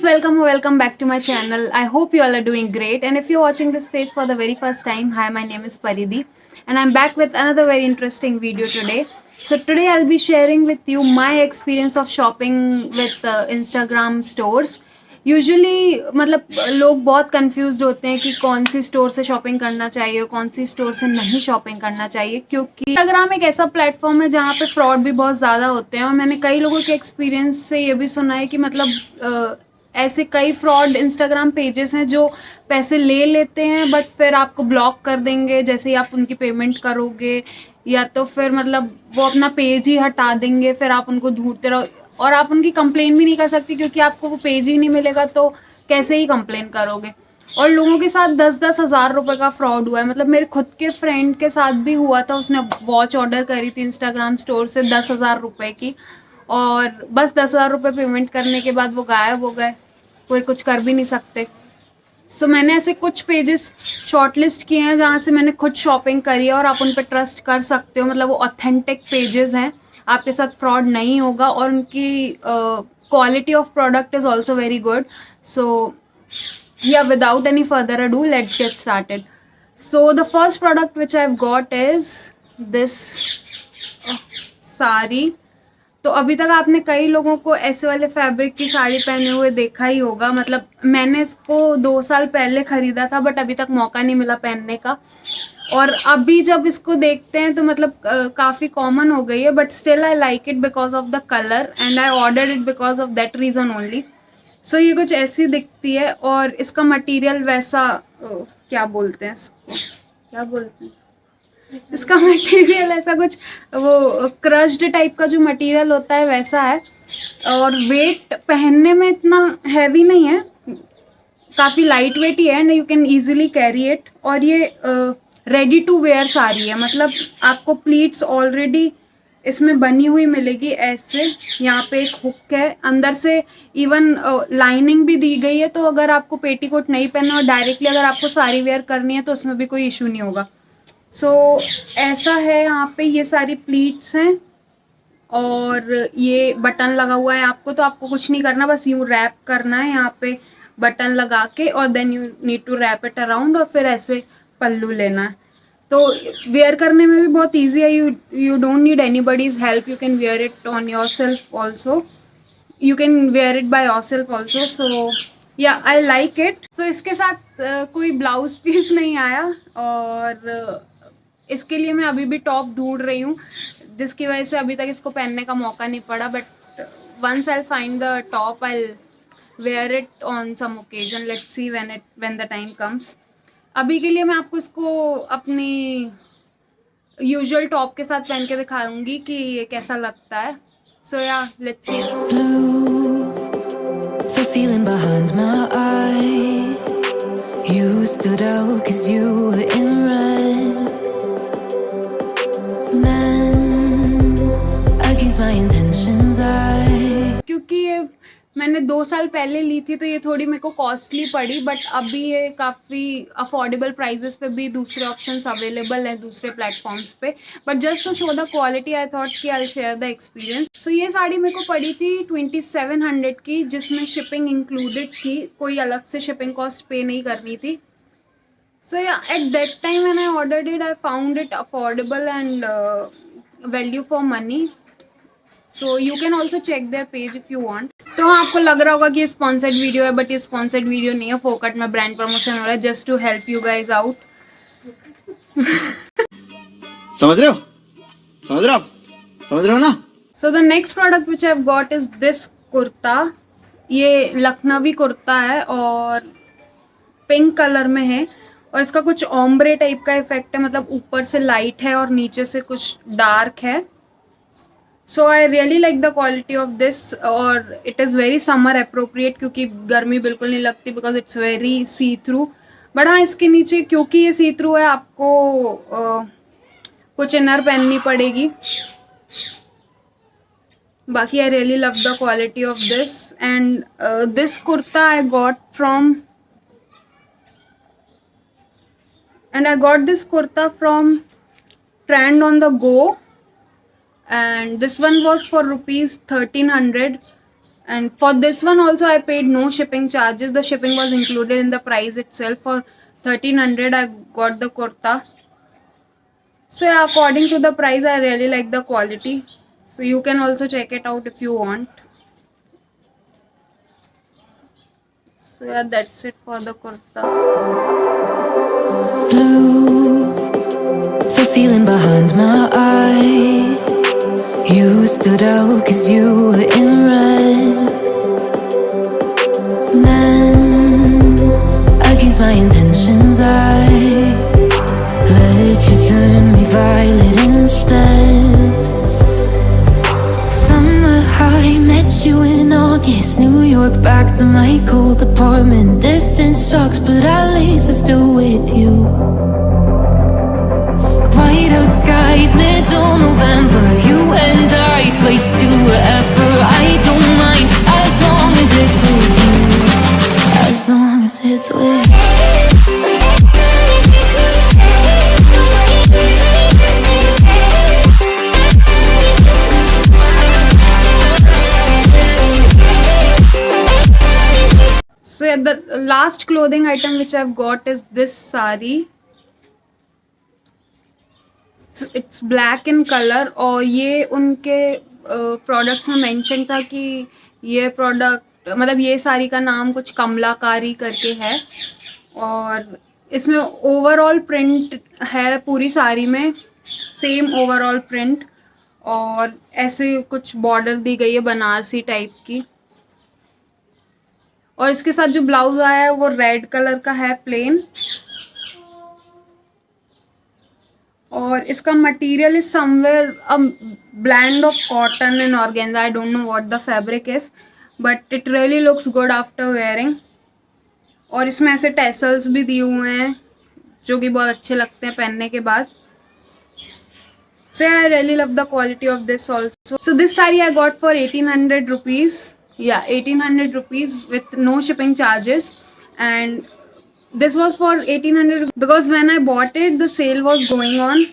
guys, welcome back to my channel. I hope you all are doing great. And if you're watching this face for the very first time, hi, my name is Paridhi, and I'm back with another very interesting video today. So today I'll be sharing with you my experience of shopping with Instagram stores. Usually मतलब लोग बहुत confused होते हैं कि कौन सी store से shopping करना चाहिए, कौन सी स्टोर से नहीं शॉपिंग करना चाहिए, क्योंकि इंस्टाग्राम एक ऐसा प्लेटफॉर्म है जहाँ पे फ्रॉड भी बहुत ज़्यादा होते हैं। और मैंने कई लोगों के एक्सपीरियंस से ये भी सुना है कि मतलब ऐसे कई फ्रॉड इंस्टाग्राम पेजेस हैं जो पैसे ले लेते हैं बट फिर आपको ब्लॉक कर देंगे जैसे ही आप उनकी पेमेंट करोगे, या तो फिर मतलब वो अपना पेज ही हटा देंगे, फिर आप उनको ढूंढते रहो और आप उनकी कंप्लेन भी नहीं कर सकती क्योंकि आपको वो पेज ही नहीं मिलेगा, तो कैसे ही कंप्लेन करोगे। और लोगों के साथ 10-10 हज़ार रुपये का फ्रॉड हुआ है। मतलब मेरे खुद के फ्रेंड के साथ भी हुआ था। उसने वॉच ऑर्डर करी थी इंस्टाग्राम स्टोर से 10,000 रुपये की, और बस 10,000 रुपये पेमेंट करने के बाद वो गायब हो गए, कोई कुछ कर भी नहीं सकते। सो मैंने ऐसे कुछ पेजेस शॉर्टलिस्ट किए हैं जहाँ से मैंने खुद शॉपिंग करी है और आप उन पर ट्रस्ट कर सकते हो। मतलब वो ऑथेंटिक पेजेस हैं, आपके साथ फ्रॉड नहीं होगा और उनकी quality of product is also very good. So yeah, without any further ado, let's get started. So the first product which I've got is this sari. तो अभी तक आपने कई लोगों को ऐसे वाले फैब्रिक की साड़ी पहने हुए देखा ही होगा। मतलब मैंने इसको 2 साल पहले ख़रीदा था बट अभी तक मौका नहीं मिला पहनने का, और अभी जब इसको देखते हैं तो मतलब काफ़ी कॉमन हो गई है, but still I like it because of the colour and I order it because of that reason only. So ये कुछ ऐसी दिखती है और इसका मटेरियल वैसा क्या बोलते हैं इसको, क्या बोलते हैं इसका मटेरियल ऐसा कुछ वो क्रश्ड टाइप का जो मटेरियल होता है वैसा है, और वेट पहनने में इतना हैवी नहीं है, काफ़ी लाइट वेट ही है and you can easily carry it. और ये रेडी टू वेयर साड़ी है। मतलब आपको प्लीट्स ऑलरेडी इसमें बनी हुई मिलेगी ऐसे। यहाँ पे एक हुक है, अंदर से इवन लाइनिंग भी दी गई है, तो अगर आपको पेटीकोट नहीं पहनना और डायरेक्टली अगर आपको साड़ी वेयर करनी है तो उसमें भी कोई इशू नहीं होगा। सो ऐसा है, यहाँ पे ये सारी प्लीट्स हैं और ये बटन लगा हुआ है आपको, तो आपको कुछ नहीं करना, बस यूँ रैप करना है यहाँ पे बटन लगा के, और then you need to wrap it around और फिर ऐसे पल्लू लेना है। तो वेयर करने में भी बहुत ईजी है। You don't need anybody's help, you can wear it on your self also, you can wear it by your self also. So yeah I like it. सो इसके साथ कोई ब्लाउज पीस नहीं आया, और इसके लिए मैं अभी भी टॉप ढूंढ रही हूँ, जिसकी वजह से अभी तक इसको पहनने का मौका नहीं पड़ा। But once I find the top I wear it on some occasion, let's see when the time comes. अभी के लिए मैं आपको इसको अपनी यूजुअल टॉप के साथ पहन के दिखाऊंगी कि ये कैसा लगता है। सो या let's see. The feeling behind my eye, you stood out 'cause you were in red. Man, against my intentions, क्योंकि ये मैंने 2 साल पहले ली थी तो ये थोड़ी मेरे को कॉस्टली पड़ी, बट अभी ये काफ़ी अफोर्डेबल प्राइजेस पे भी दूसरे ऑप्शंस अवेलेबल हैं दूसरे प्लेटफॉर्म्स पे। But just to show the quality I thought कि I share the experience. So ये साड़ी मेरे को पड़ी थी 2700 की, जिसमें शिपिंग इंक्लूडेड थी, कोई अलग से शिपिंग कॉस्ट पे नहीं करनी थी। So yeah, at that time when I ordered it, I found it affordable and value for money. So you can also check their page if you want. तो हाँ, आपको लग रहा होगा कि ये स्पॉन्सर्ड वीडियो है, बट ये स्पॉन्सर्ड वीडियो नहीं है, फोकट में ब्रांड प्रमोशन हो रहा है, just to help you guys out. समझ रहे हो, समझ रहे हो, समझ रहे हो ना। So the next product which I have got is this kurta. ये लखनवी कुर्ता है और पिंक कलर में है, और इसका कुछ ओम्ब्रे टाइप का इफेक्ट है। मतलब ऊपर से लाइट है और नीचे से कुछ डार्क है। So I really like the quality of this, और it is very summer appropriate क्योंकि गर्मी बिल्कुल नहीं लगती because it's very see through. But हाँ, इसके नीचे क्योंकि ये सी थ्रू है आपको कुछ इनर पहननी पड़ेगी। बाकी I really love the quality of this, and this kurta I got from Trend on the Go, and this one was for rupees 1300, And for this one also I paid no shipping charges. The shipping was included in the price itself. For 1300 I got the kurta. So yeah, according to the price I really like the quality. So you can also check it out if you want. So yeah, that's it for the kurta. Blue, the feeling behind my eye. You stood out cause you were in red. Then, against my intentions, I let you turn me violet instead. Summer high, met you in August. New York, back to my cold apartment. Distance sucks, but at least I'm still with you. Whiteout skies, middle November. You and I, flights to wherever. I don't mind, as long as it's with you. As long as it's with you. So yeah, the last clothing item which I've got is this sari. It's black in color और ये उनके products में mention था कि ये product मतलब ये साड़ी का नाम कुछ कमलाकारी करके है और इसमें ओवरऑल प्रिंट है पूरी साड़ी में, सेम ओवरऑल प्रिंट और ऐसे कुछ बॉर्डर दी गई है बनारसी टाइप की और इसके साथ जो ब्लाउज आया है वो रेड कलर का है प्लेन और इसका material is somewhere a blend of cotton and organza. I don't know what the fabric is but it really looks good after wearing. और इसमें ऐसे टेसल्स भी दिए हुए हैं जो कि बहुत अच्छे लगते हैं पहनने के बाद. So yeah, I really love the quality of this also. So this saree I got for 1800 rupees. Yeah, 1800 rupees with no shipping charges. And this was for 1800 because when I bought it, the sale was going on.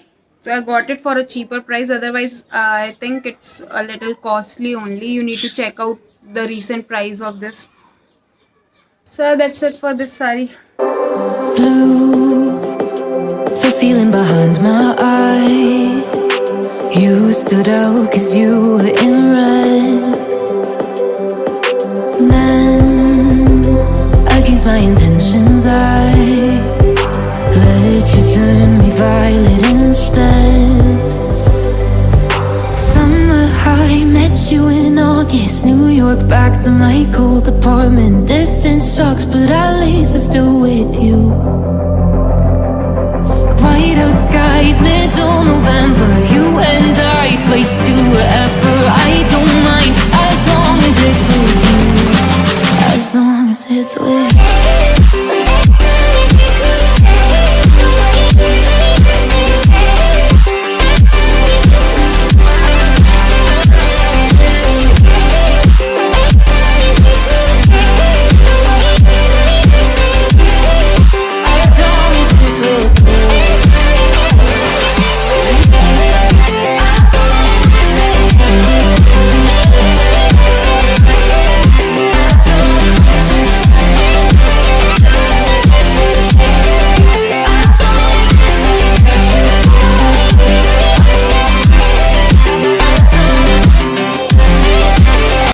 So I got it for a cheaper price. Otherwise, I think it's a little costly only. You need to check out the recent price of this. So that's it for this saree. Blue, the feeling behind my eye. You stood out cause you were in red. Then, against my intentions, I let you turn me violet instead. Summer high, met you in August. New York, back to my cold apartment. Distance sucks, but at least I'm still with you. Whiteout skies, middle November. You and I, flights to wherever. I don't mind, as long as it's with you. As long as it's with you.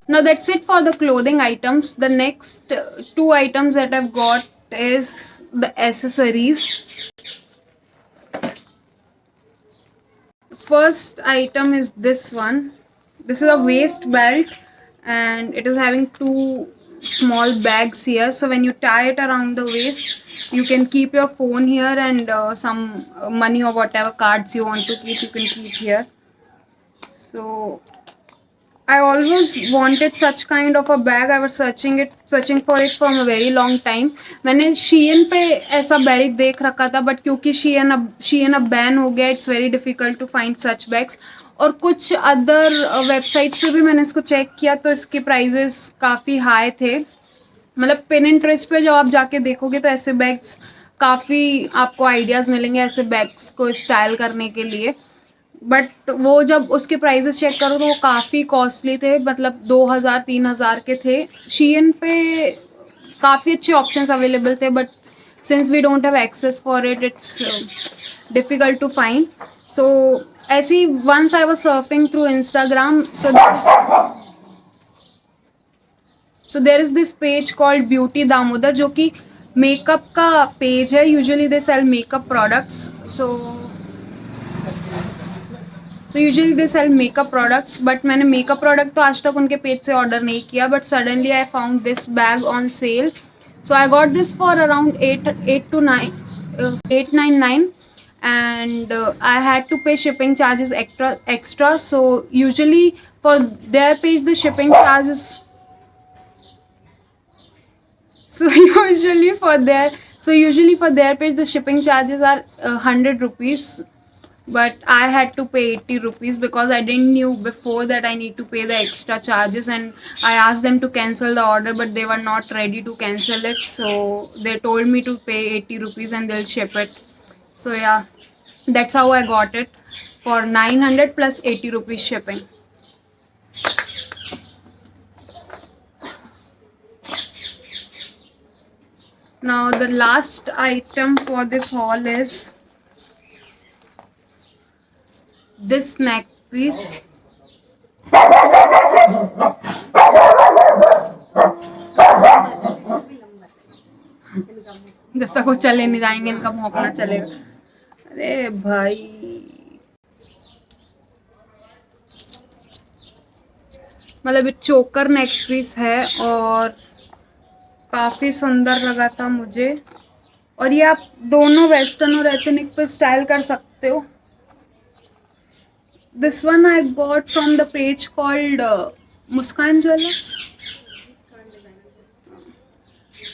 Now that's it for the clothing items. The next two items that I've got is the accessories. First item is this one. This is a waist belt and it is having two small bags here. So when you tie it around the waist, you can keep your phone here and some money or whatever cards you want to keep, you can keep here. So I always wanted such kind of a bag. I was searching for it from a very long time. मैंने Shein पे ऐसा belt देख रखा था but क्योंकि Shein अब ban हो गया, it's very difficult to find such bags. और कुछ अदर वेबसाइट्स पे भी मैंने इसको चेक किया तो इसके प्राइजेस काफ़ी हाई थे. मतलब Pinterest पे जब आप जाके देखोगे तो ऐसे बैग्स काफ़ी आपको आइडियाज़ मिलेंगे ऐसे बैग्स को स्टाइल करने के लिए. बट वो जब उसके प्राइजेस चेक करो तो वो काफ़ी कॉस्टली थे, मतलब 2000-3000 के थे। शीइन पे काफ़ी अच्छे ऑप्शंस अवेलेबल थे, but since we don't have access for it, it's difficult to find. So ऐसी once I was surfing through Instagram, so there is this page called beauty Damodar, जो कि मेकअप का पेज है। Usually they sell makeup products, so usually they sell makeup products, but मैंने makeup product तो आज तक उनके पेज से ऑर्डर नहीं किया, but suddenly I found this bag on sale. So I got this for around 899, and I had to pay shipping charges extra. So usually for their page the shipping charges, so usually for their page the shipping charges are 100 rupees, but I had to pay 80 rupees because I didn't knew before that I need to pay the extra charges, and I asked them to cancel the order, but they were not ready to cancel it, so they told me to pay 80 rupees and they'll ship it. So yeah, that's how I got it for 900 plus 80 rupees shipping. Now the last item for this haul is this neck piece. जब तक वो चले नहीं जाएंगे इनका भौंकना चलेगा। अरे भाई, मतलब ये चोकर नेक पीस है और काफ़ी सुंदर लगा था मुझे, और ये आप दोनों वेस्टर्न और एथनिक पे स्टाइल कर सकते हो। This one I got from the page called Muskan jewellers.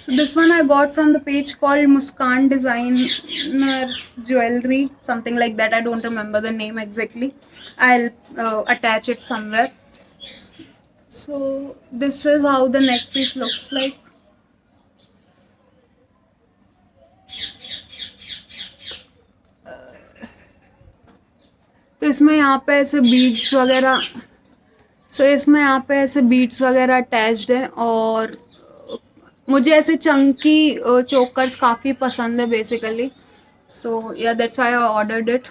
So this one I got from the page called Muskan Designer Jewelry, something like that. I don't remember the name exactly. I'll attach it somewhere. So this is how the neck piece looks like. तो इसमें यहाँ पे ऐसे beads वगैरह, इसमें यहाँ पे ऐसे बीड्स वगैरह अटैच्ड है, और मुझे ऐसे चंकी चोकर्स काफ़ी पसंद है बेसिकली, सो या that's why I ordered it.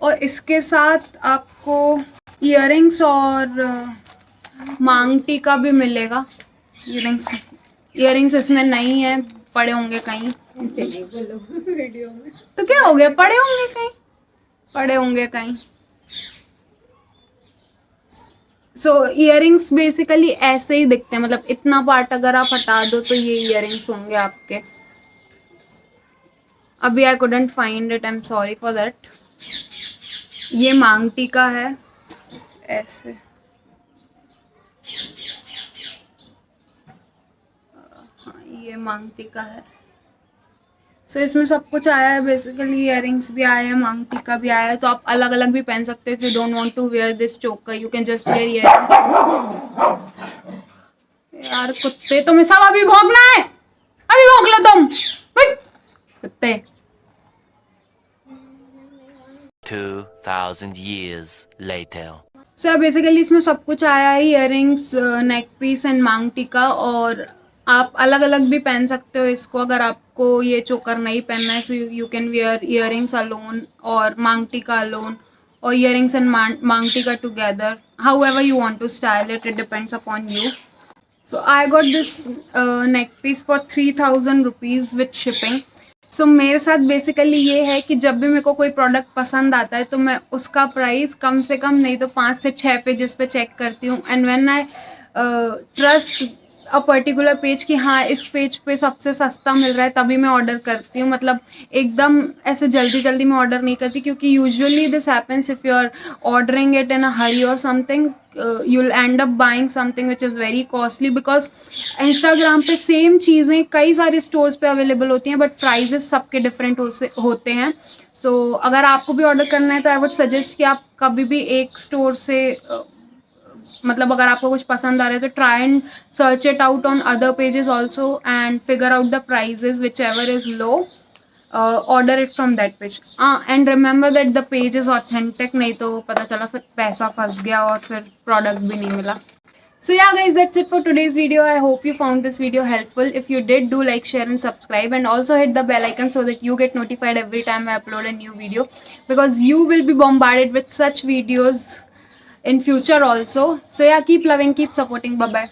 और इसके साथ आपको इयररिंग्स और मांग टीका भी मिलेगा। इयररिंग्स इसमें नहीं है, पड़े होंगे कहीं। वीडियो में तो क्या हो गया, पड़े होंगे कहीं। सो इयररिंग्स बेसिकली ऐसे ही दिखते हैं, मतलब इतना पार्ट अगर आप हटा दो तो ये इयररिंग्स होंगे आपके। अभी I couldn't find it, I am sorry for that. ये मांग टीका है ऐसे, हाँ ये मांग टीका है। सो इसमें सब कुछ आया है बेसिकली, इयररिंग्स भी आए हैं, मांग टीका भी आया है, तो आप अलग अलग भी पहन सकते हो। If you don't want to wear this choker you can just wear earrings. यार कुत्ते, तुम्हें सब अभी भौंकना है, अभी भौंक लो तुम, कुत्ते। 2000 years later. सो बेसिकली इसमें सब कुछ आया है, इयररिंग्स, नेक पीस एंड मांग टीका, और आप अलग अलग भी पहन सकते हो इसको। अगर आपको ये चोकर नहीं पहनना है, so you can wear earrings alone और मांग टीका अलोन, और इयररिंग्स एंड मांग टीका together, however you want to style it, it depends upon you. So I got this neck piece for 3000 rupees with shipping. So मेरे साथ basically ये है कि जब भी मेरे को कोई प्रोडक्ट पसंद आता है तो मैं उसका प्राइस कम से कम नहीं तो 5 से 6 पेजेस पे चेक करती हूँ, and when I trust a particular page कि हाँ इस पेज पे सबसे सस्ता मिल रहा है, तभी मैं ऑर्डर करती हूँ। मतलब एकदम ऐसे जल्दी मैं ऑर्डर नहीं करती, क्योंकि usually this happens if you are ordering it in a hurry और something, you'll end up buying something which is very costly, because Instagram पे सेम चीज़ें कई सारे स्टोर्स पे अवेलेबल होती हैं, बट प्राइजेस सबके डिफरेंट होते हैं। सो अगर आपको भी ऑर्डर करना है तो आई वुड सजेस्ट कि आप कभी भी एक स्टोर से मतलब अगर आपको कुछ पसंद आ रहा है तो try and search it out on other pages also and figure out the prices whichever is low. order it from that page. And remember that the page is authentic, नहीं तो पता चला फिर पैसा फंस गया और फिर product भी नहीं मिला. So yeah guys, that's it for today's video. I hope you found this video helpful. If you did, do like, share and subscribe, and also hit the bell icon so that you get notified every time I upload a new video, because you will be bombarded with such videos in future also. So yeah, keep loving, keep supporting. Bye bye.